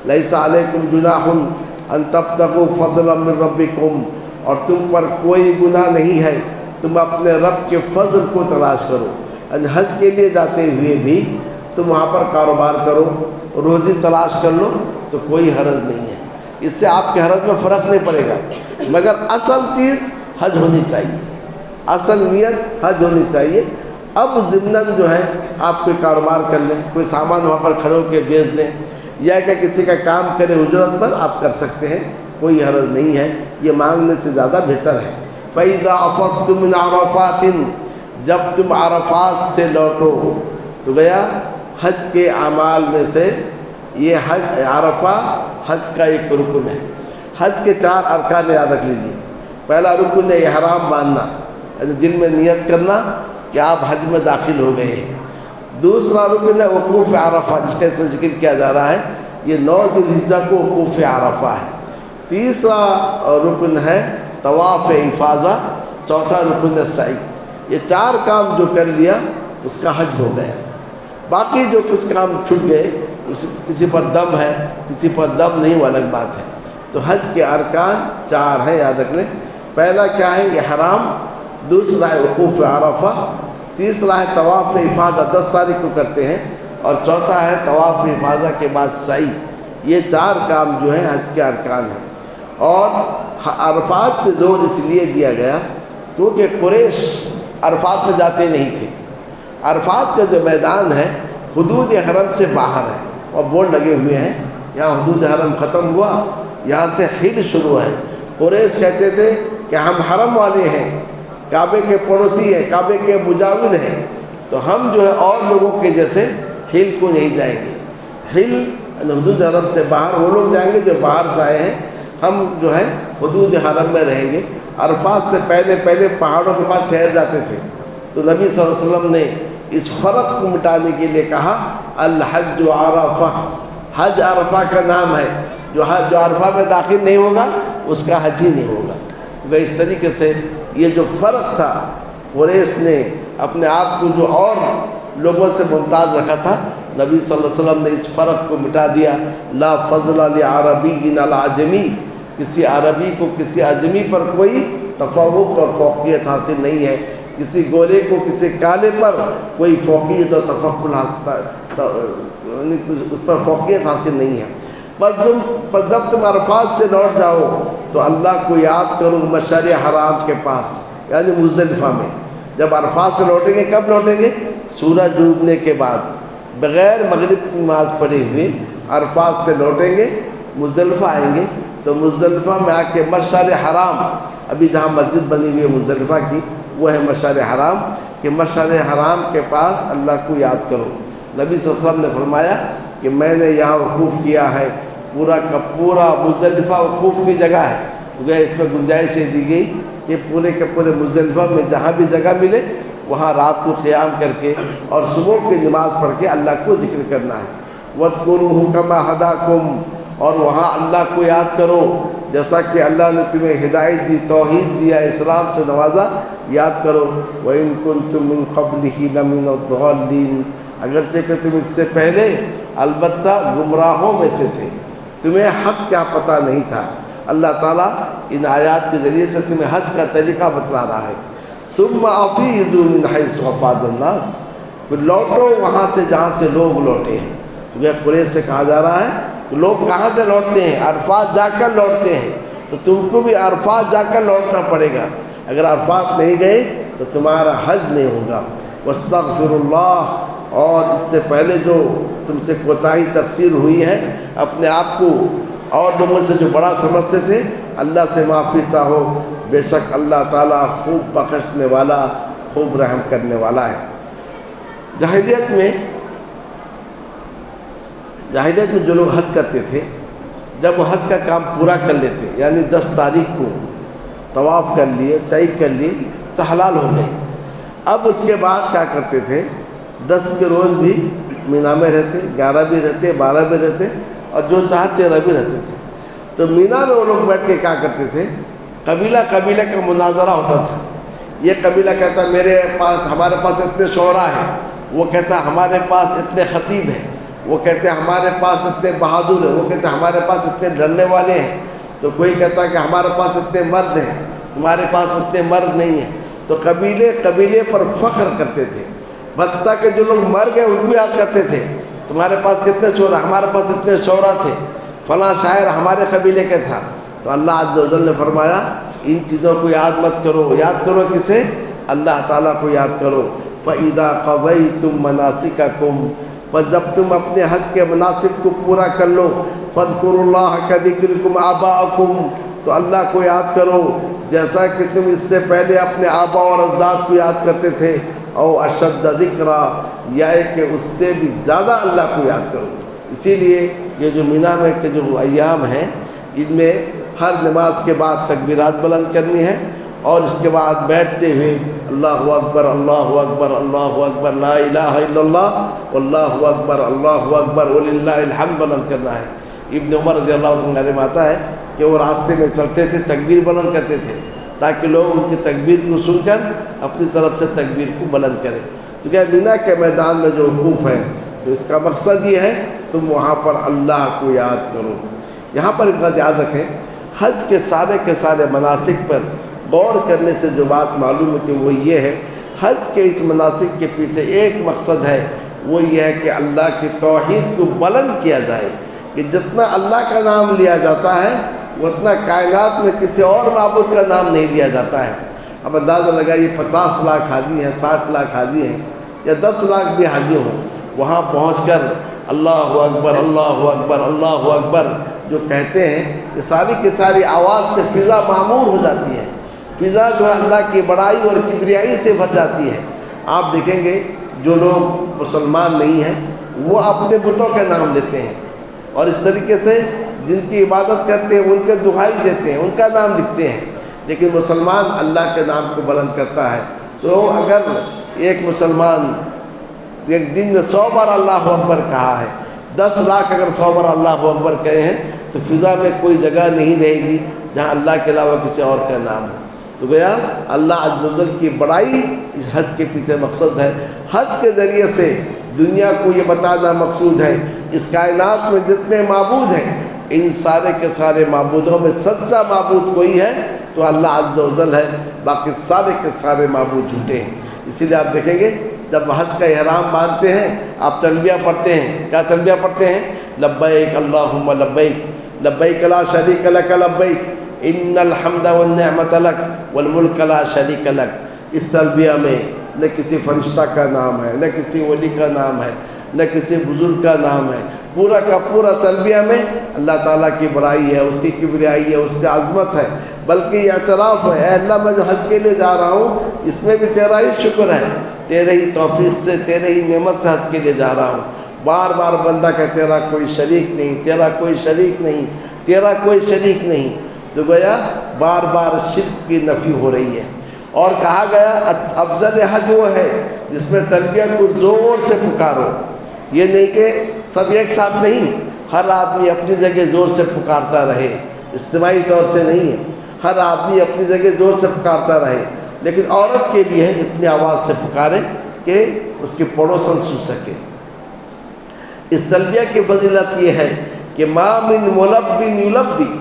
لیس علیکم جناح ان تبتغوا فضلا من ربکم، اور تم پر کوئی گناہ نہیں ہے تم اپنے رب کے فضل کو تلاش کرو، یعنی حج کے لیے جاتے ہوئے بھی تم وہاں پر کاروبار کرو، روزی تلاش کر لو تو کوئی حرج نہیں ہے، اس سے آپ کے حرج میں فرق نہیں پڑے گا، مگر اصل چیز حج ہونی چاہیے، اصل نیت حج ہونی چاہیے۔ اب ضمناً جو ہے آپ کوئی کاروبار کر لیں، کوئی سامان وہاں پر کھڑے ہو کے بیچ دیں، یا کہ کسی کا کام کرے اجرت پر، آپ کر سکتے ہیں، کوئی حرج نہیں ہے، یہ مانگنے سے زیادہ بہتر ہے۔ فَإِذَا أَفَضْتُم مِّنْ عَرَفَاتٍ، جب تم عرفات سے لوٹو، تو گیا حج کے اعمال میں سے یہ حج، عرفہ حج کا ایک رکن ہے۔ حج کے 4 ارکان یاد رکھ لیجیے۔ پہلا رکن ہے احرام باندھنا، یعنی دل میں نیت کرنا کہ آپ حج میں داخل ہو گئے ہیں۔ دوسرا رکن ہے وقوف عرفہ، جس کا اس میں ذکر کیا جا رہا ہے، یہ 9 ذی الحجہ کو وقوف عرفہ ہے۔ تیسرا رکن ہے طواف افاضہ، چوتھا رکن ہے سعی۔ یہ 4 کام جو کر لیا اس کا حج ہو گیا۔ باقی جو کچھ کام چھوٹ گئے، کسی پر دم ہے کسی پر دم نہیں، وہ الگ بات ہے۔ تو حج کے ارکان 4 ہیں، یاد رکھ لیں۔ پہلا کیا ہے؟ احرام، دوسرا ہے وقوف عرفہ، تیسرا ہے طواف افاضہ 10 تاریخ کو کرتے ہیں، اور چوتھا ہے طواف افاضہ کے بعد سعی۔ یہ 4 کام جو ہیں حج کے ارکان ہیں۔ اور عرفات پہ زور اس لیے دیا گیا کیونکہ قریش عرفات میں جاتے نہیں تھے۔ عرفات کا جو میدان ہے حدود حرم سے باہر ہے، اور بورڈ لگے ہوئے ہیں، یہاں حدود حرم ختم ہوا، یہاں سے حل شروع ہے۔ قریش کہتے تھے کہ ہم حرم والے ہیں، کعبے کے پڑوسی ہیں، کعبے کے مجاور ہیں، تو ہم جو ہے اور لوگوں کے جیسے حل کو نہیں جائیں گے۔ حل حدود حرم سے باہر وہ لوگ جائیں گے جو باہر سے آئے ہیں، ہم جو ہے حدود حرم میں رہیں گے۔ عرفات سے پہلے پہاڑوں کے پاس ٹھہر جاتے تھے، تو نبی صلی اللہ علیہ وسلم نے اس فرق کو مٹانے کے لیے کہا الحج عرفہ، حج عرفہ کا نام ہے، جو عرفہ میں داخل نہیں ہوگا اس کا حج ہی نہیں ہوگا۔ تو اس طریقے سے یہ جو فرق تھا، قریش نے اپنے آپ کو جو اور لوگوں سے ممتاز رکھا تھا، نبی صلی اللہ علیہ وسلم نے اس فرق کو مٹا دیا۔ لا فضل لعربی علی عجمی، کسی عربی کو کسی عجمی پر کوئی تفوق اور فوقیت حاصل نہیں ہے، کسی گورے کو کسی کالے پر کوئی فوقیت اور تفضل اس پر فوقیت حاصل نہیں ہے۔ بس جب تم عرفات سے لوٹ جاؤ تو اللہ کو یاد کرو مشعر حرام کے پاس، یعنی مزدلفہ میں۔ جب عرفات سے لوٹیں گے، کب لوٹیں گے؟ سورج ڈوبنے کے بعد، بغیر مغرب کی نماز پڑھے ہوئے عرفات سے لوٹیں گے، مزدلفہ آئیں گے، تو مزدلفہ میں آ کے مشعر حرام، ابھی جہاں مسجد بنی ہوئی ہے مزدلفہ کی، وہ ہے مشعر حرام، کہ مشعر حرام کے پاس اللہ کو یاد کرو۔ نبی صلی اللہ علیہ وسلم نے فرمایا کہ میں نے یہاں وقوف کیا ہے، پورا کا پورا مزدلفہ وقوف کی جگہ ہے، تو اس میں گنجائش دی گئی کہ پورے کے پورے مزدلفہ میں جہاں بھی جگہ ملے وہاں رات کو قیام کر کے اور صبح کی نماز پڑھ کے اللہ کو ذکر کرنا ہے۔ وَاذْكُرُوهُ كَمَا هَدَاكُمْ، اور وہاں اللہ کو یاد کرو جیسا کہ اللہ نے تمہیں ہدایت دی، توحید دیا، اسلام سے نوازا، یاد کرو۔ وَإِن كُنتُم مِّن قَبْلِهِ لَمِنَ الضَّالِّينَ، اگرچہ کہ تم اس سے پہلے البتہ گمراہوں میں سے تھے، تمہیں حق کیا پتہ نہیں تھا۔ اللہ تعالیٰ ان آیات کے ذریعے سے تمہیں حج کا طریقہ بتلا رہا ہے۔ ثُمَّ أَفِيضُوا مِنْ حَيْثُ أَفَاضَ النَّاسُ، پھر لوٹو وہاں سے جہاں سے لوگ لوٹے ہیں۔ تو یہ قریش سے کہا جا رہا ہے کہ لوگ کہاں سے لوٹتے ہیں؟ عرفات جا کر لوٹتے ہیں، تو تم کو بھی عرفات جا کر لوٹنا پڑے گا۔ اگر عرفات نہیں گئے تو تمہارا حج نہیں ہوگا۔ وَاسْتَغْفِرُ اللَّهَ، اور اس سے پہلے جو تم سے کوتاہی تقصیر ہوئی ہے، اپنے آپ کو اور لوگوں سے جو بڑا سمجھتے تھے، اللہ سے معافی چاہو، بے شک اللہ تعالیٰ خوب بخشنے والا، خوب رحم کرنے والا ہے۔ جاہلیت میں جو لوگ حج کرتے تھے، جب وہ حج کا کام پورا کر لیتے، یعنی 10 تاریخ کو طواف کر لیے، سعی کر لیے، تو حلال ہو گئے۔ اب اس کے بعد کیا کرتے تھے؟ 10 کے روز بھی مینا میں رہتے، 11 بھی رہتے، 12 بھی رہتے، اور جو چاہے 13 بھی رہتے تھے۔ تو مینا میں وہ لوگ بیٹھ کے کیا کرتے تھے؟ قبیلہ کا مناظرہ ہوتا تھا۔ یہ قبیلہ کہتا ہمارے پاس اتنے شعراء ہیں، وہ کہتا ہمارے پاس اتنے خطیب ہیں، وہ کہتے ہیں ہمارے پاس اتنے بہادر ہیں، وہ کہتے ہیں ہمارے پاس اتنے لڑنے والے ہیں، تو کوئی کہتا ہے کہ ہمارے پاس اتنے مرد ہیں، تمہارے پاس اتنے مرد نہیں ہیں۔ تو قبیلے پر فخر کرتے تھے، حتیٰ کہ جو لوگ مر گئے ان کو یاد کرتے تھے، تمہارے پاس کتنے شعرا، ہمارے پاس اتنے شعرا تھے، فلاں شاعر ہمارے قبیلے کا تھا۔ تو اللہ عز و جل نے فرمایا ان چیزوں کو یاد مت کرو، یاد کرو کسے؟ اللہ تعالیٰ کو یاد کرو۔ فَإِذَا قَضَيْتُم مَنَاسِكَكُمْ، پس جب تم اپنے حج کے مناسک کو پورا کر لو، فَاذْكُرُوا اللَّهَ كَذِكْرِكُمْ آبَاءَكُمْ، تو اللہ کو یاد کرو جیسا کہ تم اس سے پہلے اپنے آبا اور اجداد کو یاد کرتے تھے، او اشد ذکرا، یا کہ اس سے بھی زیادہ اللہ کو یاد کرو۔ اسی لیے یہ جو مینا میں کے جو ایام ہیں ان میں ہر نماز کے بعد تکبیرات بلند کرنی ہے، اور اس کے بعد بیٹھتے ہوئے اللہ اکبر اللہ اکبر اللہ اکبر لا الہ الا اللہ واللہ اکبر اللہ اکبر وللہ الحمد بلند کرنا ہے۔ ابن عمر رضی اللہ عنہ میں آتا ہے کہ وہ راستے میں چلتے تھے، تکبیر بلند کرتے تھے تاکہ لوگ ان کی تکبیر کو سن کر اپنی طرف سے تکبیر کو بلند کریں۔ تو کیا مینا کے میدان میں جو وقوف ہے تو اس کا مقصد یہ ہے تم وہاں پر اللہ کو یاد کرو۔ یہاں پر ایک بات یاد رکھیں، حج کے سارے مناسک پر غور کرنے سے جو بات معلوم ہوتی ہے وہ یہ ہے، حج کے اس مناسک کے پیچھے ایک مقصد ہے، وہ یہ ہے کہ اللہ کی توحید کو بلند کیا جائے، کہ جتنا اللہ کا نام لیا جاتا ہے اتنا کائنات میں کسی اور معبود کا نام نہیں لیا جاتا ہے۔ اب اندازہ لگائیے 50 لاکھ حاجی ہیں، 60 لاکھ حاجی ہیں، یا 10 لاکھ بھی حاجی ہوں، وہاں پہنچ کر اللہ اکبر اللہ اکبر اللہ اکبر جو کہتے ہیں، یہ ساری کی ساری آواز سے فضا معمور ہو جاتی ہے، فضا جو ہے اللہ کی بڑائی اور کبریائی سے بھر جاتی ہے۔ آپ دیکھیں گے جو لوگ مسلمان نہیں ہیں وہ اپنے بتوں کا نام لیتے ہیں، اور اس طریقے سے جن کی عبادت کرتے ہیں ان کے دعائی دیتے ہیں، ان کا نام لکھتے ہیں، لیکن مسلمان اللہ کے نام کو بلند کرتا ہے۔ تو اگر ایک مسلمان ایک دن میں 100 بار اللہ اکبر کہا ہے، 10 لاکھ اگر 100 بار اللہ اکبر کہے ہیں تو فضا میں کوئی جگہ نہیں رہے گی جہاں اللہ کے علاوہ کسی اور کا نام ہو۔ تو گویا اللہ عز و جل کی بڑائی اس حج کے پیچھے مقصد ہے۔ حج کے ذریعے سے دنیا کو یہ بتانا مقصود ہے اس کائنات میں جتنے معبود ہیں ان سارے کے سارے معبودوں میں سچا معبود کوئی ہے تو اللہ عز و جل ہے، باقی سارے کے سارے معبود جھوٹے ہیں۔ اسی لیے آپ دیکھیں گے جب حج کا احرام باندھتے ہیں آپ تلبیہ پڑھتے ہیں، کیا تلبیہ پڑھتے ہیں؟ لبیک اللہم لبیک لبیک لا شریک لک لبیک ان الحمد والنعمت لک والملک لا شریک لک۔ اس تلبیہ میں نہ کسی فرشتہ کا نام ہے، نہ کسی ولی کا نام ہے، نہ کسی بزرگ کا نام ہے، پورا کا پورا تلبیہ میں اللہ تعالیٰ کی بڑائی ہے، اس کی کبریائی ہے، اس کی عظمت ہے، بلکہ یہ اعتراف ہے اے اللہ میں جو حج کے لیے جا رہا ہوں اس میں بھی تیرا ہی شکر ہے، تیرے ہی توفیق سے تیرے ہی نعمت سے حج کے لیے جا رہا ہوں۔ بار بار بندہ کہ تیرا کوئی شریک نہیں، تیرا کوئی شریک نہیں، تیرا کوئی شریک نہیں، تو گویا بار بار شرک کی نفی ہو رہی ہے۔ اور کہا گیا افضل حج وہ ہے جس میں تلبیہ کو زور سے پکارو، یہ نہیں کہ سب ایک ساتھ نہیں، ہر آدمی اپنی جگہ زور سے پکارتا رہے، اجتماعی طور سے نہیں ہے، ہر آدمی اپنی جگہ زور سے پکارتا رہے، لیکن عورت کے لیے اتنی آواز سے پکارے کہ اس کی پڑوسن سن سکے۔ اس تلبیہ کی فضیلت یہ ہے کہ ما من ملب یلبی،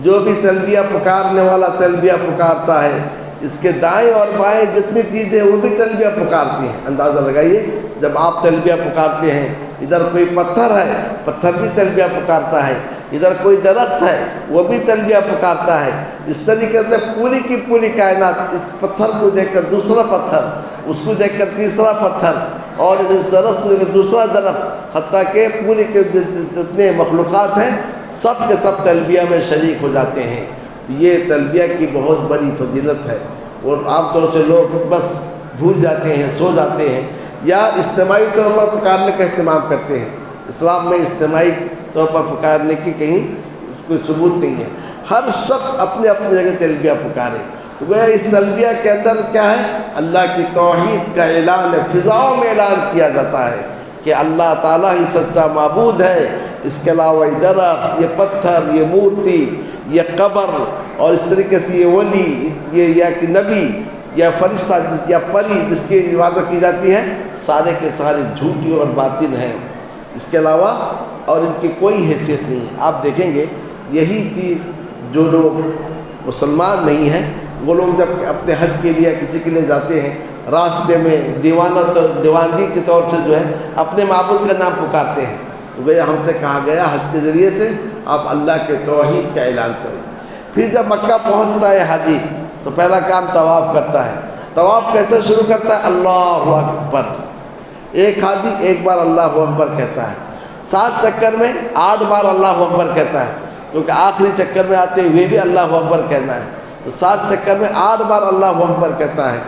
جو بھی تلبیہ پکارنے والا تلبیہ پکارتا ہے اس کے دائیں اور بائیں جتنی چیزیں وہ بھی تلبیہ پکارتی ہیں۔ اندازہ لگائیے جب آپ تلبیہ پکارتے ہیں، ادھر کوئی پتھر ہے، پتھر بھی تلبیہ پکارتا ہے، ادھر کوئی درخت ہے وہ بھی تلبیہ پکارتا ہے۔ اس طریقے سے پوری کی پوری کائنات اس پتھر کو دیکھ کر دوسرا پتھر، اس کو دیکھ کر تیسرا پتھر، اور اس درخت کو دیکھ کر دوسرا درخت، حتیٰ کہ پوری کے جتنے مخلوقات ہیں سب کے سب تلبیہ میں شریک ہو جاتے ہیں۔ یہ تلبیہ کی بہت بڑی فضیلت ہے، اور عام طور سے لوگ بس بھول جاتے ہیں، سو جاتے ہیں، یا اجتماعی طور پر پکارنے کا اہتمام کرتے ہیں۔ اسلام میں اجتماعی طور پر پکارنے کی کہیں کوئی ثبوت نہیں ہے، ہر شخص اپنے اپنی جگہ تلبیہ پکارے۔ تو گویا اس تلبیہ کے اندر کیا ہے؟ اللہ کی توحید کا اعلان ہے، فضاؤں میں اعلان کیا جاتا ہے کہ اللہ تعالیٰ ہی سچا معبود ہے، اس کے علاوہ یہ درخت، یہ پتھر، یہ مورتی، یہ قبر، اور اس طریقے سے یہ ولی، یہ یا کہ نبی یا فرشتہ یا پری جس کی عبادت کی جاتی ہے، سارے کے سارے جھوٹی اور باطل ہیں۔ اس کے علاوہ اور ان کی کوئی حیثیت نہیں ہے۔ آپ دیکھیں گے یہی چیز جو لوگ مسلمان نہیں ہیں وہ لوگ جب اپنے حج کے لیے کسی کے لیے جاتے ہیں، راستے میں دیوانگی کے طور سے جو ہے اپنے معبود کا نام پکارتے ہیں، تو گویا ہم سے کہا گیا حج کے ذریعے سے آپ اللہ کے توحید کا اعلان کریں۔ پھر جب مکہ پہنچتا ہے حاجی تو پہلا کام طواف کرتا ہے۔ طواف کیسے شروع کرتا ہے؟ اللہ اکبر۔ ایک حاجی ایک بار اللہ اکبر کہتا ہے، 7 چکر میں 8 بار اللہ اکبر کہتا ہے، کیونکہ آخری چکر میں آتے ہوئے بھی اللہ اکبر کہنا ہے، تو 7 چکر میں 8 بار اللہ اکبر کہتا ہے۔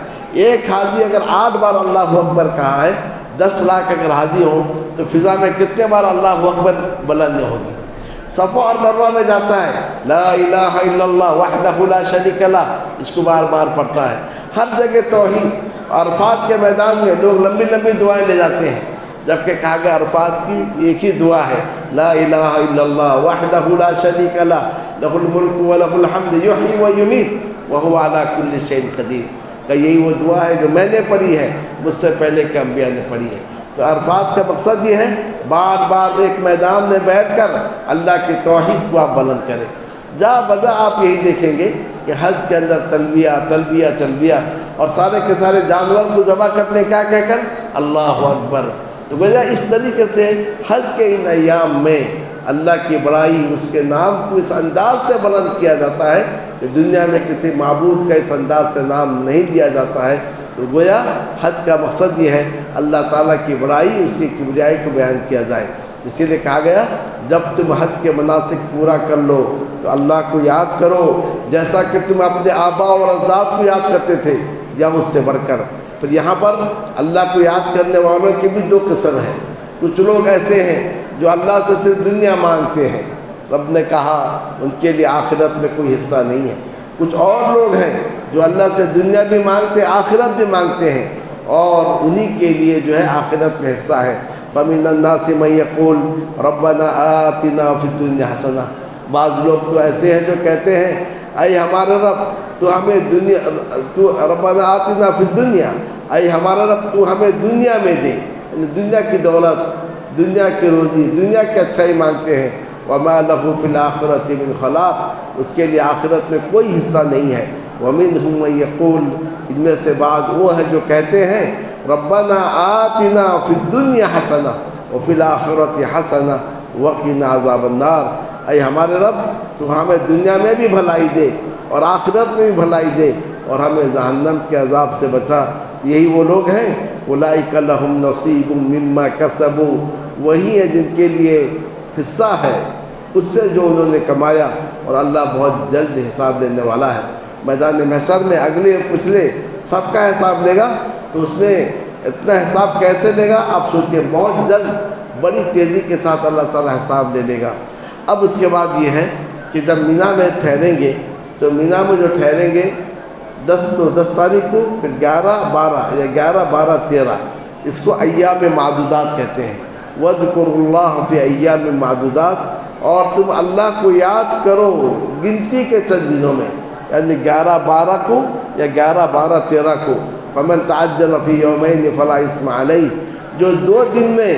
ایک حاجی اگر 8 بار اللہ اکبر کہا ہے، 10 لاکھ اگر حاجی ہوں تو فضا میں کتنے بار اللہ اکبر بلند ہوگی۔ صفا اور مروہ میں جاتا ہے، لا الہ الا اللہ وحدہ لا شریک لہ، اس کو بار بار پڑھتا ہے۔ ہر جگہ توحید۔ عرفات کے میدان میں لوگ لمبی لمبی دعائیں لے جاتے ہیں، جبکہ کہا گیا عرفات کی ایک ہی دعا ہے، لا الہ الا اللہ وحدہ لا شریک لہ لہ الملک ولہ الحمد یحیی و یمیت وہو علی کل شیء قدیر، کہ یہی وہ دعا ہے جو میں نے پڑھی ہے، مجھ سے پہلے کے انبیاء نے پڑھی ہے۔ تو عرفات کا مقصد یہ ہے بار بار ایک میدان میں بیٹھ کر اللہ کی توحید کو آپ بلند کریں۔ جا بجا آپ یہی دیکھیں گے کہ حج کے اندر تلبیہ تلبیہ تلبیہ، اور سارے کے سارے جانور کو ذبح کرتے ہیں کیا کہہ کر؟ اللہ اکبر۔ تو گویا اس طریقے سے حج کے ان ایام میں اللہ کی بڑائی، اس کے نام کو اس انداز سے بلند کیا جاتا ہے کہ دنیا میں کسی معبود کا اس انداز سے نام نہیں دیا جاتا ہے۔ تو گویا حج کا مقصد یہ ہے اللہ تعالیٰ کی بڑائی، اس کی کبریائی کو بیان کیا جائے۔ اسی لیے کہا گیا جب تم حج کے مناسک پورا کر لو تو اللہ کو یاد کرو جیسا کہ تم اپنے آبا اور اجداد کو یاد کرتے تھے یا اس سے بڑھ کر۔ پھر یہاں پر اللہ کو یاد کرنے والوں کی بھی 2 قسم ہیں۔ کچھ لوگ ایسے ہیں جو اللہ سے صرف دنیا مانگتے ہیں، رب نے کہا ان کے لیے آخرت میں کوئی حصہ نہیں ہے۔ کچھ اور لوگ ہیں جو اللہ سے دنیا بھی مانگتے آخرت بھی مانگتے ہیں، اور انہی کے لیے جو ہے آخرت میں حصہ ہے۔ فَمِنَ النَّاسِ مَن يَقُولُ رَبَّنَا آتِنَا فِي الدُّنْيَا حَسَنَةً، بعض لوگ تو ایسے ہیں جو کہتے ہیں اے ہمارے رب تو ہمیں دنیا، تو ربنا آتنا فی الدنیا، اے ہمارا رب تو ہمیں دنیا میں دے، یعنی دنیا کی دولت، دنیا کی روزی، دنیا کی اچھائی مانگتے ہیں۔ وما له فی الآخرۃ من خلاق، اس کے لیے آخرت میں کوئی حصہ نہیں ہے۔ ومنہم من یقول، ان میں سے بعض وہ ہیں جو کہتے ہیں ربنا آتنا فی الدنیا حسنہ وفی الآخرۃ حسنہ وقنا عذاب النار، اے ہمارے رب تو ہمیں دنیا میں بھی بھلائی دے اور آخرت میں بھی بھلائی دے اور ہمیں جہنم کے عذاب سے بچا۔ یہی وہ لوگ ہیں اولئک لہم نصیب مما کسبوا، وہی ہے جن کے لیے حصہ ہے اس سے جو انہوں نے کمایا، اور اللہ بہت جلد حساب لینے والا ہے۔ میدان محشر میں اگلے اور پچھلے سب کا حساب لے گا، تو اس میں اتنا حساب کیسے لے گا آپ سوچئے، بہت جلد بڑی تیزی کے ساتھ اللہ تعالیٰ حساب لے لے گا۔ اب اس کے بعد یہ ہے کہ جب مینا میں ٹھہریں گے تو مینا میں جو ٹھہریں گے 10 تاریخ کو، پھر 11، 12 یا 11، 12، 13، اس کو ایام معدودات کہتے ہیں۔ وَاذْكُرُوا اللَّهَ فِي أَيَّامٍ مَعْدُودَاتٍ، اور تم اللہ کو یاد کرو گنتی کے چند دنوں میں، یعنی 11، 12 کو یا 11، 12، 13 کو۔ فَمَنْ تَعَجَّلَ فِي يَوْمَيْنِ فَلَا إِثْمَ عَلَيْهِ، جو 2 دن میں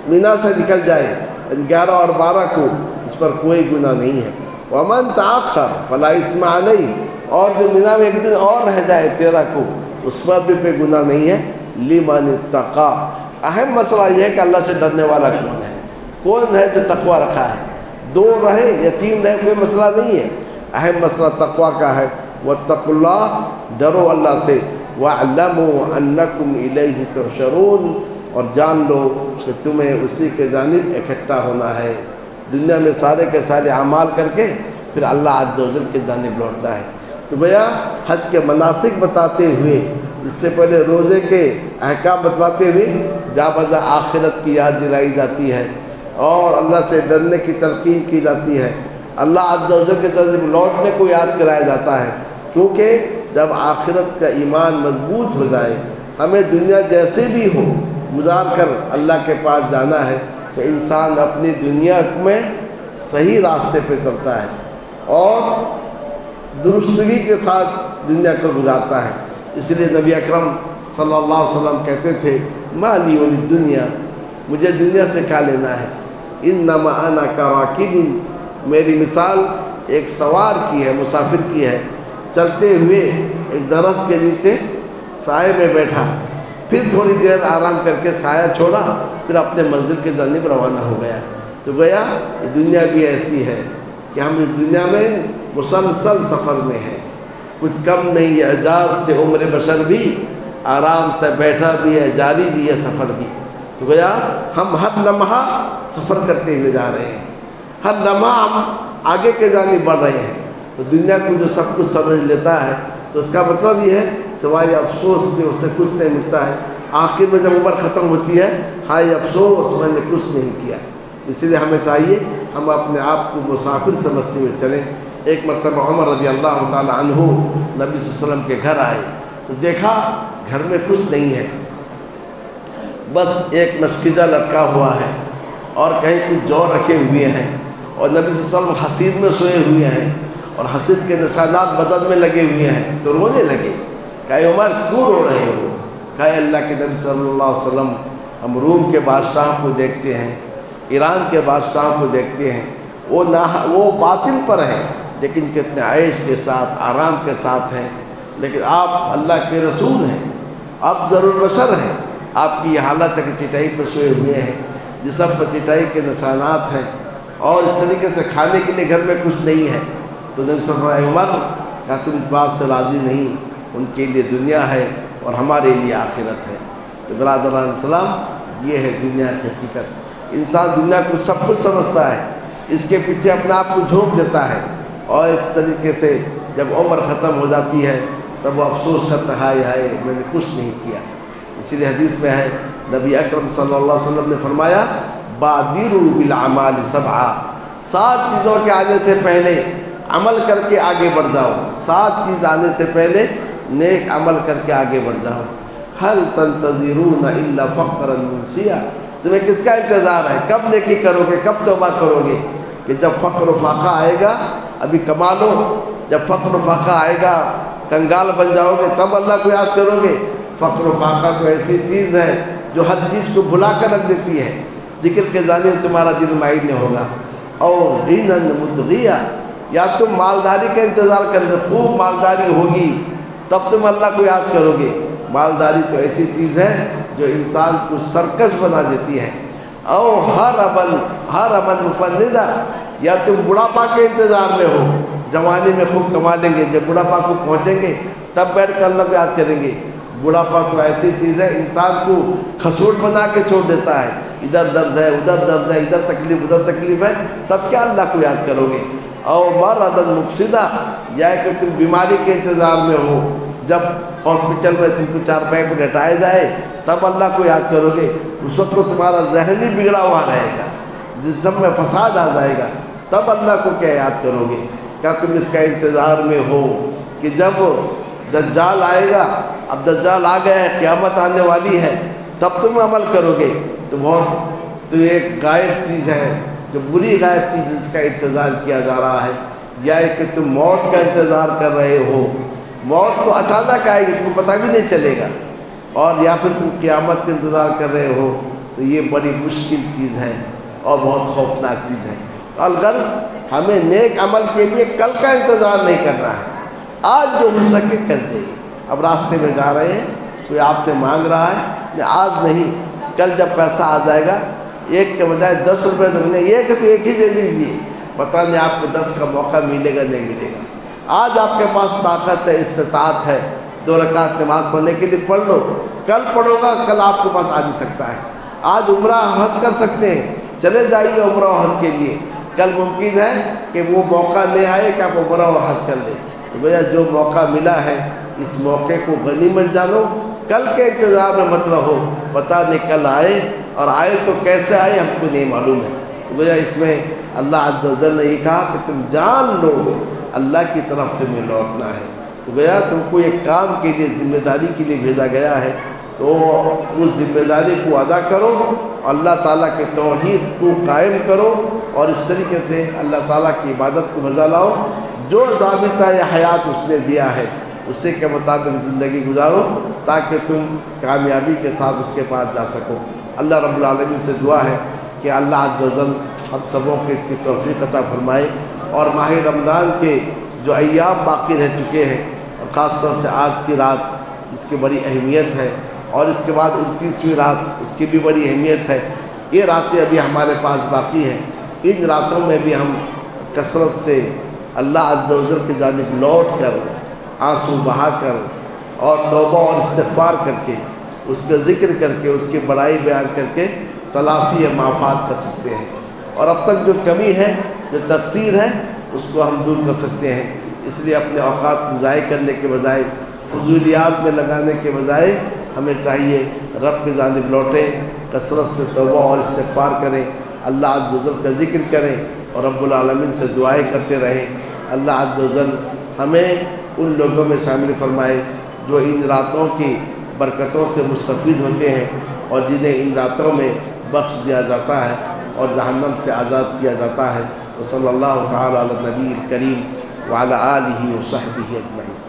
مینا سے نکل جائے، یعنی 11 اور 12 کو، اس پر کوئی گناہ نہیں ہے۔ وَمَنْ تَأَخَّرَ فَلَا إِثْمَ عَلَيْهِ، اور جو مینا میں ایک دن اور رہ جائے 13 کو، اس پر بھی کوئی گناہ نہیں ہے۔ لِمَنِ اتَّقَىٰ، اہم مسئلہ یہ ہے کہ اللہ سے ڈرنے والا کون ہے جو تقوی رکھا ہے۔ 2 رہے یا 3 رہے کوئی مسئلہ نہیں ہے، اہم مسئلہ تقوی کا ہے۔ وَاتَّقُوا اللَّهَ، ڈرو اللہ سے۔ وَاعْلَمُوا أَنَّكُمْ إِلَيْهِ تُحْشَرُونَ، اور جان لو کہ تمہیں اسی کے جانب اکٹھا ہونا ہے۔ دنیا میں سارے کے سارے اعمال کر کے پھر اللہ عز و جل کے جانب لوٹنا ہے۔ تو گویا حج کے مناسک بتاتے ہوئے، اس سے پہلے روزے کے احکام بتلاتے ہوئے جا بجا آخرت کی یاد دلائی جاتی ہے، اور اللہ سے ڈرنے کی تلقین کی جاتی ہے، اللہ عز و جل کے جانب لوٹنے کو یاد کرایا جاتا ہے، کیونکہ جب آخرت کا ایمان مضبوط ہو جائے، ہمیں دنیا جیسے بھی ہو گزار کر اللہ کے پاس جانا ہے، تو انسان اپنی دنیا میں صحیح راستے پہ چلتا ہے اور درستگی کے ساتھ دنیا کو گزارتا ہے۔ اس لیے نبی اکرم صلی اللہ علیہ وسلم کہتے تھے ما لی ولی دنیا، مجھے دنیا سے کیا لینا ہے؟ انما انا کراکب، میری مثال ایک سوار کی ہے، مسافر کی ہے، چلتے ہوئے ایک درخت کے نیچے سائے میں بیٹھا، پھر تھوڑی دیر آرام کر کے سایہ چھوڑا، پھر اپنے منزل کے جانب روانہ ہو گیا۔ تو گویا یہ دنیا بھی ایسی ہے کہ ہم اس دنیا میں مسلسل سفر میں ہیں، کچھ کم نہیں ہے۔ اعجاز سے عمر بشر بھی، آرام سے بیٹھا بھی ہے، جاری بھی ہے سفر بھی۔ تو گویا ہم ہر لمحہ سفر کرتے ہوئے جا رہے ہیں، ہر لمحہ ہم آگے کے جانب بڑھ رہے ہیں۔ تو دنیا کو جو سب کچھ سمجھ لیتا ہے تو اس کا مطلب یہ ہے سوائے افسوس کہ اس سے کچھ نہیں ملتا ہے۔ آخر میں جب عمر ختم ہوتی ہے، ہائے افسوس میں نے کچھ نہیں کیا۔ اس لیے ہمیں چاہیے ہم اپنے آپ کو مسافر سمجھتے ہوئے چلیں۔ ایک مرتبہ عمر رضی اللہ تعالی عنہ نبی صلی اللہ علیہ وسلم کے گھر آئے تو دیکھا گھر میں کچھ نہیں ہے، بس ایک مشکیزہ لٹکا ہوا ہے اور کہیں کچھ جو رکھے ہوئے ہیں، اور نبی صلی اللہ علیہ وسلم حسیر میں سوئے ہوئے ہیں اور حسیر کے نشانات بدن میں لگے ہوئے ہیں۔ تو رونے لگے، کہا عمر کیوں رو رہے ہو؟ کہا اللہ کے نبی صلی اللہ علیہ وسلم، ہم روم کے بادشاہ کو دیکھتے ہیں، ایران کے بادشاہ کو دیکھتے ہیں، وہ باطل پر ہیں لیکن کتنے عیش کے ساتھ، آرام کے ساتھ ہیں، لیکن آپ اللہ کے رسول ہیں، آپ ضرور بشر ہیں، آپ کی یہ حالت ہے کہ چٹائی پر سوئے ہوئے ہیں، جسم پر چٹائی کے نشانات ہیں، اور اس طریقے سے کھانے کے لیے گھر میں کچھ نہیں ہے۔ تو نبی صلی اللہ علیہ وسلم، عمر کیا تم اس بات سے راضی نہیں؟ ان کے لیے دنیا ہے اور ہمارے لیے آخرت ہے۔ تو برادران اسلام، یہ ہے دنیا کی حقیقت۔ انسان دنیا کو سب کچھ سمجھتا ہے، اس کے پیچھے اپنے آپ کو جھونک دیتا ہے، اور اس طریقے سے جب عمر ختم ہو جاتی ہے تب وہ افسوس کرتا ہے ہائے میں نے کچھ نہیں کیا۔ اسی لیے حدیث میں ہے نبی اکرم صلی اللہ علیہ وسلم نے فرمایا بادروا بالاعمال سبعا، 7 چیزوں کے آنے سے پہلے عمل کر کے آگے بڑھ جاؤ، 7 چیز آنے سے پہلے نیک عمل کر کے آگے بڑھ جاؤ۔ هل تنتظرون الا فقرا منسیا، تمہیں کس کا انتظار ہے؟ کب نیکی کرو گے، کب توبہ کرو گے؟ کہ جب فقر و فاقہ آئے گا، ابھی کما لو، جب فقر و فاقہ آئے گا کنگال بن جاؤ گے تب اللہ کو یاد کرو گے۔ فقر و فاقہ تو ایسی چیز ہے جو ہر چیز کو بھلا کر رکھ دیتی ہے، ذکر کے جانب تمہارا دل مائل نہیں ہوگا۔ اور غنى مطغیہ، یا تم مالداری کا انتظار کر لو، خوب مالداری ہوگی تب تم اللہ کو یاد کرو گے۔ مالداری تو ایسی چیز ہے جو انسان کو سرکش بنا دیتی ہے۔ اور ہر عمل مفندہ، یا تم بڑھاپا کے انتظار میں ہو، جوانی میں خوب کما لیں گے، جب بڑھاپا کو پہنچیں گے تب بیٹھ کر اللہ کو یاد کریں گے۔ بڑھاپا تو ایسی چیز ہے انسان کو کھسوٹ بنا کے چھوڑ دیتا ہے، ادھر درد ہے ادھر درد ہے، ادھر تکلیف ادھر تکلیف ہے، تب کیا اللہ کو یاد کرو گے؟ اور مرض مفسدہ، یا کہ تم بیماری کے انتظار میں ہو، جب ہاسپٹل میں تم کو 4 پائی پہ لٹائے جائے تب اللہ کو یاد کرو گے۔ اس وقت تو تمہارا ذہن ہی بگڑا ہوا رہے گا، جسم میں فساد آ جائے گا، تب اللہ کو کیا یاد کرو گے؟ کیا تم اس کا انتظار میں ہو کہ جب دجال آئے گا، اب دجال آ گیا ہے، قیامت آنے والی ہے، تب تم عمل کرو گے؟ تو ایک غائب چیز ہے، جو بری غائب چیز جس کا انتظار کیا جا رہا ہے، یا کہ تم موت کا انتظار کر رہے ہو، موت تو اچانک آئے گی، تم کو پتہ بھی نہیں چلے گا، اور یا پھر تم قیامت کا انتظار کر رہے ہو، تو یہ بڑی مشکل چیز ہے اور بہت خوفناک چیز ہے۔ تو الغرض ہمیں نیک عمل کے لیے کل کا انتظار نہیں کرنا ہے، آج جو ہو سکے کر جائیے۔ اب راستے میں جا رہے ہیں، کوئی آپ سے مانگ رہا ہے، آج نہیں، کل جب پیسہ آ جائے گا، 1 کے بجائے 10 روپے دیں، ایک ہے تو ایک ہی دے دیجیے، پتہ نہیں آپ کو 10 کا موقع ملے گا نہیں ملے گا۔ آج آپ کے پاس طاقت ہے، استطاعت ہے، 2 رکعت نماز پڑھنے کے لیے پڑھ لو، کل پڑھو گا، کل آپ کے پاس آ نہیں سکتا ہے۔ آج عمرہ حج کر سکتے ہیں، چلے جائیے عمرہ و حج کے لیے، کل ممکن ہے کہ وہ موقع نہیں آئے کہ آپ عمرہ و حج کر لیں۔ تو بھیا جو موقع ملا ہے اس موقع کو غنیمت جانو، کل کے انتظار میں مت رہو، پتہ نہیں کل آئے، اور آئے تو کیسے آئے ہم کو نہیں معلوم ہے۔ تو بھیا اس میں اللہ عز و جل نے یہ کہا کہ تم جان لو اللہ کی طرف تمہیں لوٹنا ہے۔ تو گیا تم کو ایک کام کے لیے، ذمہ داری کے لیے بھیجا گیا ہے، تو اس ذمہ داری کو ادا کرو، اللہ تعالیٰ کے توحید کو قائم کرو، اور اس طریقے سے اللہ تعالیٰ کی عبادت کو مزہ لاؤ۔ جو ضابطہ حیات اس نے دیا ہے اسی کے مطابق زندگی گزارو، تاکہ تم کامیابی کے ساتھ اس کے پاس جا سکو۔ اللہ رب العالمین سے دعا ہے کہ اللہ عز و جل ہم سبوں کو اس کی توفیق عطا فرمائے، اور ماہ رمضان کے جو ایام باقی رہ چکے ہیں، اور خاص طور سے آج کی رات اس کی بڑی اہمیت ہے، اور اس کے بعد 29ویں رات اس کی بھی بڑی اہمیت ہے، یہ راتیں ابھی ہمارے پاس باقی ہیں، ان راتوں میں بھی ہم کثرت سے اللہ عز و جل کی جانب لوٹ کر، آنسو بہا کر، اور توبہ اور استغفار کر کے، اس کا ذکر کر کے، اس کی بڑائی بیان کر کے تلافی یا معافات کر سکتے ہیں، اور اب تک جو کمی ہے، جو تقصیر ہے، اس کو ہم دور کر سکتے ہیں۔ اس لیے اپنے اوقات کو ضائع کرنے کے بجائے، فضولیات میں لگانے کے بجائے، ہمیں چاہیے رب کی جانب لوٹیں، کثرت سے توبہ اور استغفار کریں، اللہ عز و جل کا ذکر کریں، اور رب العالمین سے دعائیں کرتے رہیں۔ اللہ عز و جل ہمیں ان لوگوں میں شامل فرمائے جو ان راتوں کی برکتوں سے مستفید ہوتے ہیں، اور جنہیں ان راتوں میں بخش دیا جاتا ہے اور جہنم سے آزاد کیا جاتا ہے۔ وصلی اللہ تعالی علی النبی الکریم وعلی آلہ وصحبہ اجمعین۔